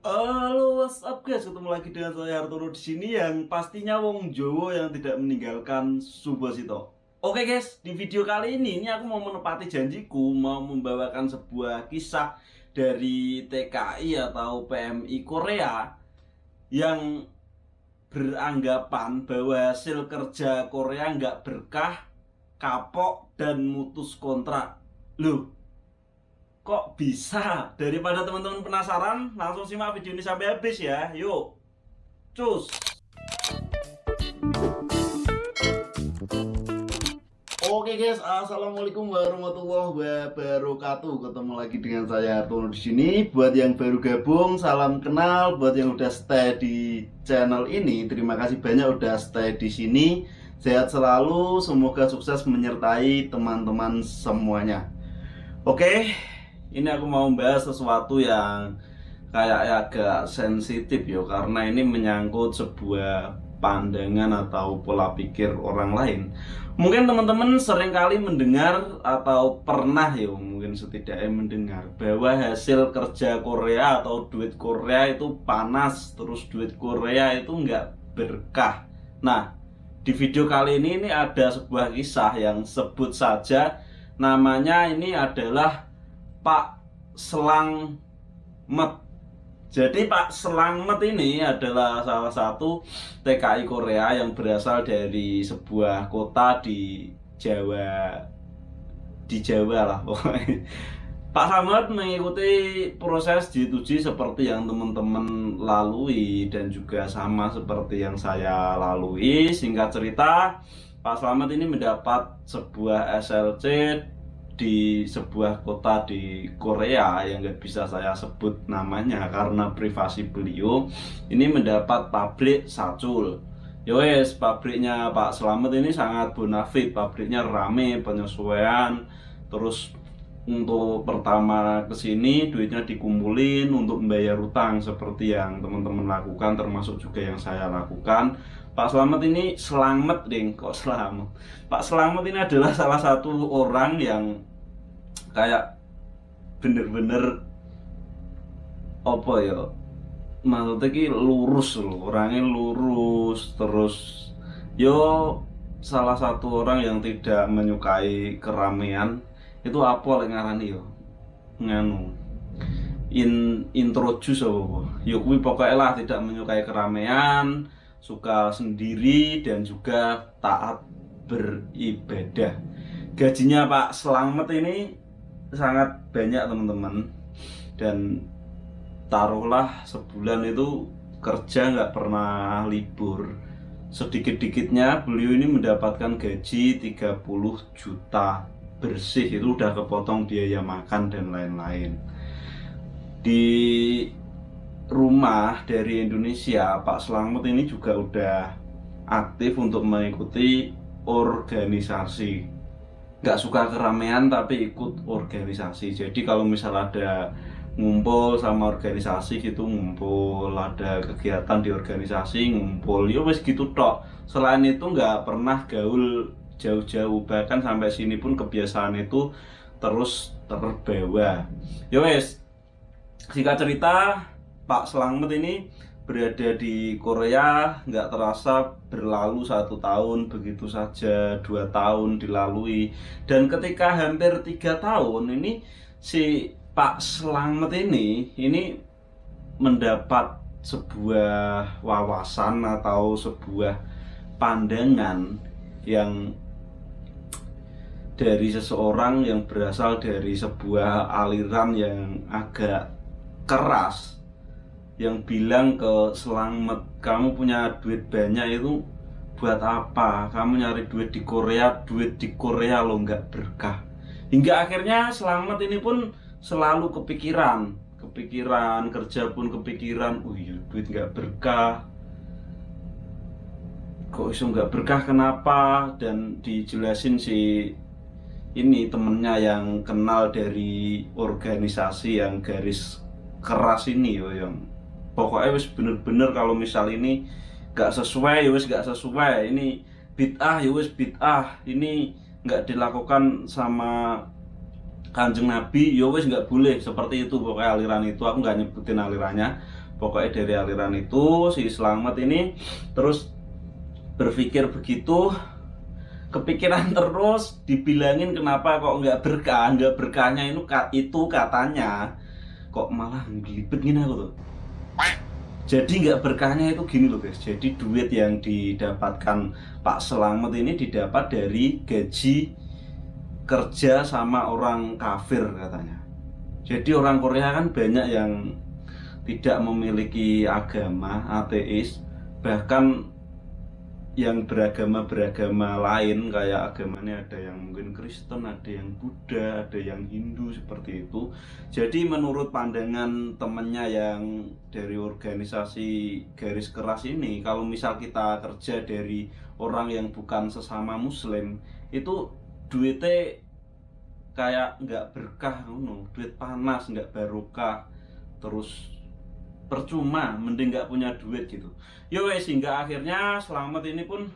Halo, what's up guys? Ketemu lagi dengan saya Hartono di sini yang pastinya wong Jowo yang tidak meninggalkan Subasito. Oke guys, di video kali ini aku mau menepati janjiku mau membawakan sebuah kisah dari TKI atau PMI Korea yang beranggapan bahwa hasil kerja Korea nggak berkah, kapok, dan mutus kontrak. Loh, kok bisa? Daripada teman-teman penasaran, langsung simak video ini sampai habis ya. Yuk, cus. Oke guys, assalamualaikum warahmatullahi wabarakatuh. Ketemu lagi dengan saya Hartono di sini. Buat yang baru gabung, salam kenal. Buat yang udah stay di channel ini, terima kasih banyak udah stay di sini. Sehat selalu, semoga sukses menyertai teman-teman semuanya. Oke, ini aku mau membahas sesuatu yang kayak agak sensitif ya, karena ini menyangkut sebuah pandangan atau pola pikir orang lain. Mungkin teman-teman seringkali mendengar atau pernah ya, mungkin setidaknya mendengar bahwa hasil kerja Korea atau duit Korea itu panas, terus duit Korea itu nggak berkah. Nah, di video kali ini ada sebuah kisah yang sebut saja namanya ini adalah Pak Slangmet. Jadi Pak Slangmet ini adalah salah satu TKI Korea yang berasal dari sebuah kota Jawa, di Jawa lah pokoknya. Pak Slangmet mengikuti proses J2J seperti yang teman-teman lalui dan juga sama seperti yang saya lalui. Singkat cerita, Pak Slamet ini mendapat sebuah SLC di sebuah kota di Korea yang nggak bisa saya sebut namanya karena privasi beliau. Ini mendapat pabrik sacul. Yowes, pabriknya Pak Slamet ini sangat bonafit, pabriknya rame, penyesuaian. Terus untuk pertama kesini duitnya dikumpulin untuk membayar utang seperti yang teman-teman lakukan, termasuk juga yang saya lakukan. Pak Slamet ini selamat ding, kok selamat. Pak Slamet ini adalah salah satu orang yang kayak bener-bener apa ya, maksudnya ki lurus loh, orangnya lurus. Terus yo salah satu orang yang tidak menyukai keramaian. Itu apa lek ngarani yo nganu introduce apa yo kuwi pokoknya lah, tidak menyukai keramaian, suka sendiri, dan juga taat beribadah. Gajinya Pak Slamet ini sangat banyak teman-teman, dan taruhlah sebulan itu kerja nggak pernah libur. Sedikit-dikitnya beliau ini mendapatkan gaji 30 juta bersih, itu udah kepotong biaya makan dan lain-lain. Di rumah dari Indonesia, Pak Slamet ini juga udah aktif untuk mengikuti organisasi. Nggak suka keramaian tapi ikut organisasi. Jadi kalau misal ada ngumpul sama organisasi gitu, ngumpul, ada kegiatan di organisasi, ngumpul, ya wes gitu tok. Selain itu nggak pernah gaul jauh-jauh, bahkan sampai sini pun kebiasaan itu terus terbawa. Ya wes, singkat cerita, Pak Slamet ini berada di Korea nggak terasa berlalu 1 tahun, begitu saja 2 tahun dilalui, dan ketika hampir 3 tahun ini si Pak Slamet ini mendapat sebuah wawasan atau sebuah pandangan yang dari seseorang yang berasal dari sebuah aliran yang agak keras, yang bilang ke Slamet, kamu punya duit banyak itu buat apa? Kamu nyari duit di Korea lo nggak berkah. Hingga akhirnya Slamet ini pun selalu kepikiran kerja pun kepikiran, oh iya duit nggak berkah, kok iso nggak berkah, kenapa? Dan dijelasin si ini temennya yang kenal dari organisasi yang garis keras ini yo, yang pokoknya wis bener-bener kalau misal ini gak sesuai ya wis gak sesuai, ini bid'ah ya wis bid'ah, ini nggak dilakukan sama Kanjeng Nabi ya wis nggak boleh, seperti itu pokoknya aliran itu. Aku nggak nyebutin alirannya, Pokoknya dari aliran itu si Slamet ini terus berpikir begitu, kepikiran terus, dibilangin kenapa kok nggak berkahnya itu katanya kok malah ngelibet gini aku tuh. Jadi nggak berkahnya itu gini loh guys, jadi duit yang didapatkan Pak Slamet ini didapat dari gaji kerja sama orang kafir katanya. Jadi orang Korea kan banyak yang tidak memiliki agama, ateis, bahkan yang beragama lain kayak agamanya ada yang mungkin Kristen, ada yang Buddha, ada yang Hindu seperti itu. Jadi menurut pandangan temennya yang dari organisasi garis keras ini, kalau misal kita kerja dari orang yang bukan sesama Muslim, itu duitnya kayak nggak berkah, duit panas, nggak barokah, terus percuma, mending nggak punya duit gitu. Yo wes, hingga akhirnya Slamet ini pun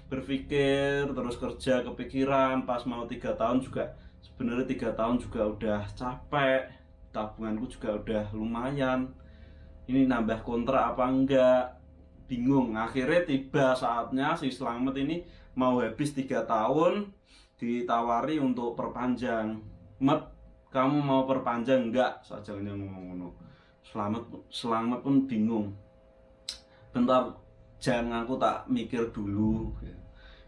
berpikir terus kerja, kepikiran pas mau 3 tahun juga, sebenarnya 3 tahun juga udah capek, tabunganku juga udah lumayan, ini nambah kontrak apa enggak, bingung. Akhirnya tiba saatnya si Slamet ini mau habis 3 tahun, ditawari untuk perpanjang. Met, kamu mau perpanjang enggak? Sajangnya ngomong-ngomong. Slamet pun bingung. Bentar, jangan aku tak mikir dulu.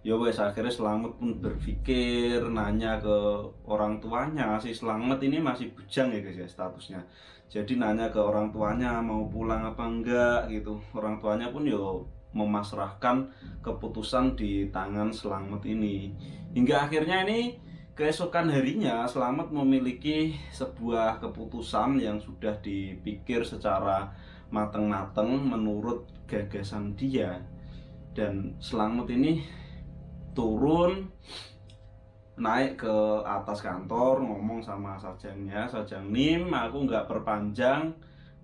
Ya wes, akhirnya Slamet pun berpikir, nanya ke orang tuanya. Si Slamet ini masih bujang ya guys ya statusnya. Jadi nanya ke orang tuanya mau pulang apa enggak gitu. Orang tuanya pun yo memasrahkan keputusan di tangan Slamet ini. Hingga akhirnya ini keesokan harinya Slamet memiliki sebuah keputusan yang sudah dipikir secara mateng-mateng menurut gagasan dia. Dan Slamet ini turun, naik ke atas kantor, ngomong sama sajangnya, "Sajang Nim, aku nggak perpanjang,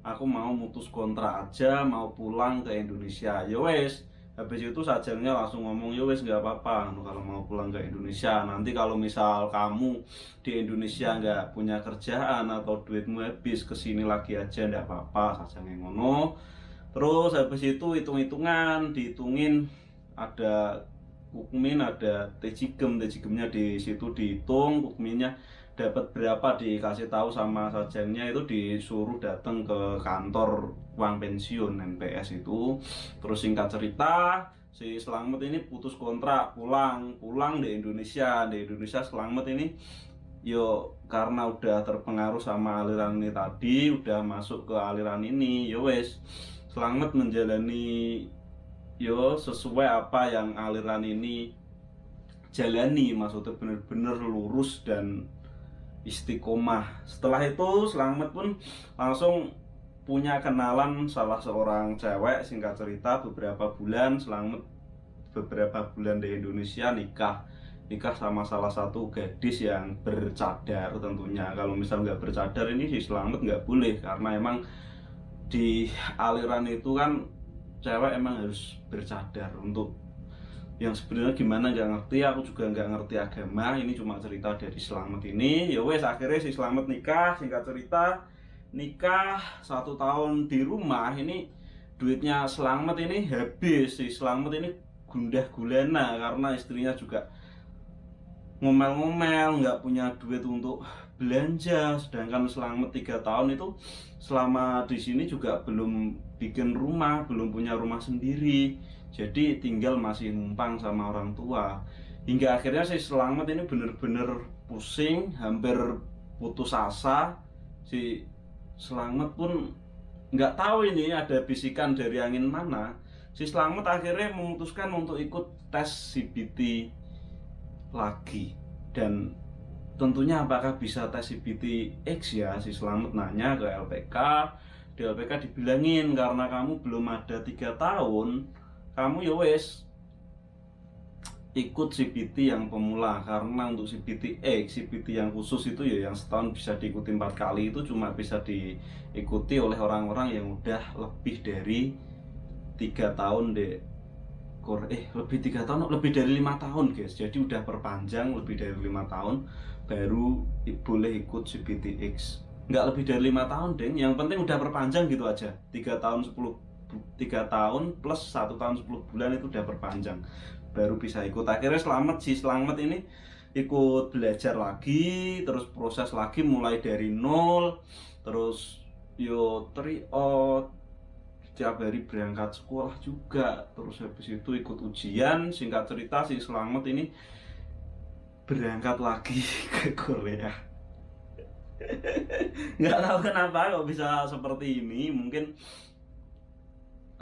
aku mau mutus kontrak aja, mau pulang ke Indonesia." Ya wes, habis itu sajangnya langsung ngomong, "Ya wes nggak apa-apa kalau mau pulang ke Indonesia, nanti kalau misal kamu di Indonesia nggak punya kerjaan atau duitmu habis, kesini lagi aja nggak apa-apa." Sajangnya ngono. Terus habis itu hitung-hitungan, dihitungin, ada Kukmin, ada tejigemnya di situ dihitung, Kukminnya dapat berapa dikasih tahu sama sajangnya, itu disuruh datang ke kantor uang pensiun NPS itu. Terus singkat cerita, si Slamet ini putus kontrak, pulang di Indonesia. Slamet ini yo karena udah terpengaruh sama aliran ini tadi, udah masuk ke aliran ini, yo wes Slamet menjalani yo sesuai apa yang aliran ini jalani, maksudnya bener-bener lurus dan istiqomah. Setelah itu Slamet pun langsung punya kenalan salah seorang cewek. Singkat cerita beberapa bulan di Indonesia nikah sama salah satu gadis yang bercadar tentunya. Kalau misal nggak bercadar ini si Slamet nggak boleh, karena emang di aliran itu kan cewek emang harus bercadar. Untuk yang sebenarnya gimana nggak ngerti, aku juga nggak ngerti agama, ini cuma cerita dari Slamet ini. Ya wes, akhirnya si Slamet nikah. Singkat cerita nikah 1 tahun di rumah, ini duitnya Slamet ini habis. Si Slamet ini gundah gulana karena istrinya juga ngomel-ngomel, nggak punya duit untuk belanja. Sedangkan selama 3 tahun itu, selama di sini juga belum bikin rumah, belum punya rumah sendiri, jadi tinggal masih numpang sama orang tua. Hingga akhirnya si Slamet ini bener-bener pusing, hampir putus asa. Si Slamet pun nggak tahu ini ada bisikan dari angin mana. Si Slamet akhirnya memutuskan untuk ikut tes CBT lagi. Dan tentunya apakah bisa tes CBT X ya, si Slamet nanya ke LPK. Di LPK dibilangin karena kamu belum ada 3 tahun, kamu ya wes ikut CBT yang pemula. Karena untuk CBT X, CBT yang khusus itu ya yang setahun bisa diikuti 4 kali, itu cuma bisa diikuti oleh orang-orang yang udah lebih dari 3 tahun deh. Lebih dari 5 tahun guys. Jadi udah perpanjang lebih dari 5 tahun baru boleh ikut CBT X. nggak lebih dari 5 tahun deng, yang penting udah perpanjang gitu aja. 3 tahun plus 1 tahun 10 bulan itu udah perpanjang baru bisa ikut. Akhirnya selamat ini ikut belajar lagi, terus proses lagi mulai dari nol, terus yo tryout setiap hari berangkat sekolah juga, terus habis itu ikut ujian. Singkat cerita si Selamat ini berangkat lagi ke Korea. Nggak tahu kenapa kok bisa seperti ini. Mungkin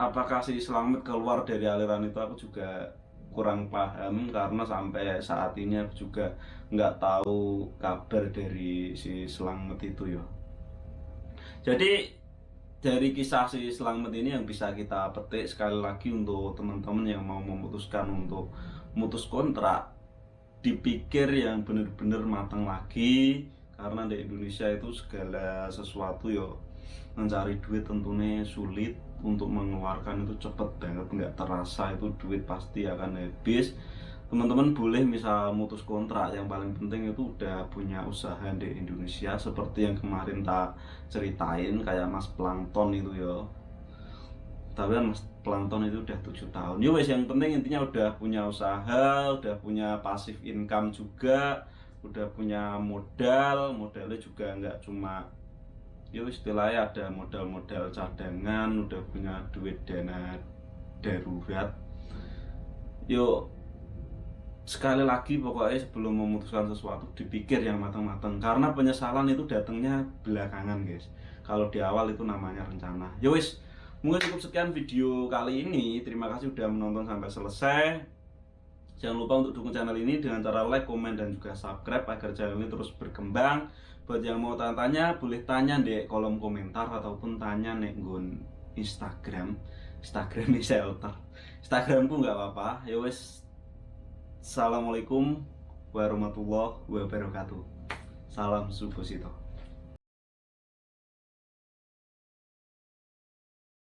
apakah si Selamat keluar dari aliran itu, aku juga kurang paham, karena sampai saat ini aku juga nggak tahu kabar dari si Selamat itu ya. Jadi dari kisah si Selamat ini yang bisa kita petik sekali lagi untuk teman-teman yang mau memutuskan untuk mutus kontrak, dipikir yang bener-bener matang lagi, karena di Indonesia itu segala sesuatu yo mencari duit tentunya sulit, untuk mengeluarkan itu cepet banget, nggak terasa itu duit pasti akan habis. Teman-teman boleh misal mutus kontrak, yang paling penting itu udah punya usaha di Indonesia, seperti yang kemarin tak ceritain kayak Mas Plankton itu ya. Tapi kan Mas Plankton itu udah 7 tahun. Ya wes, yang penting intinya udah punya usaha, udah punya passive income juga, udah punya modalnya juga nggak cuma ya istilahnya ada modal-modal cadangan, udah punya duit dana darurat. Yuk, sekali lagi pokoknya sebelum memutuskan sesuatu dipikir yang matang-matang, karena penyesalan itu datangnya belakangan guys. Kalau di awal itu namanya rencana. Ya wis, mungkin cukup sekian video kali ini. Terima kasih udah menonton sampai selesai. Jangan lupa untuk dukung channel ini dengan cara like, komen, dan juga subscribe agar channel ini terus berkembang. Buat yang mau tanya-tanya, boleh tanya di kolom komentar ataupun tanya nih gun Instagram shelter. Instagramku nggak apa-apa. Ya wis, assalamualaikum warahmatullahi wabarakatuh. Salam Subosito.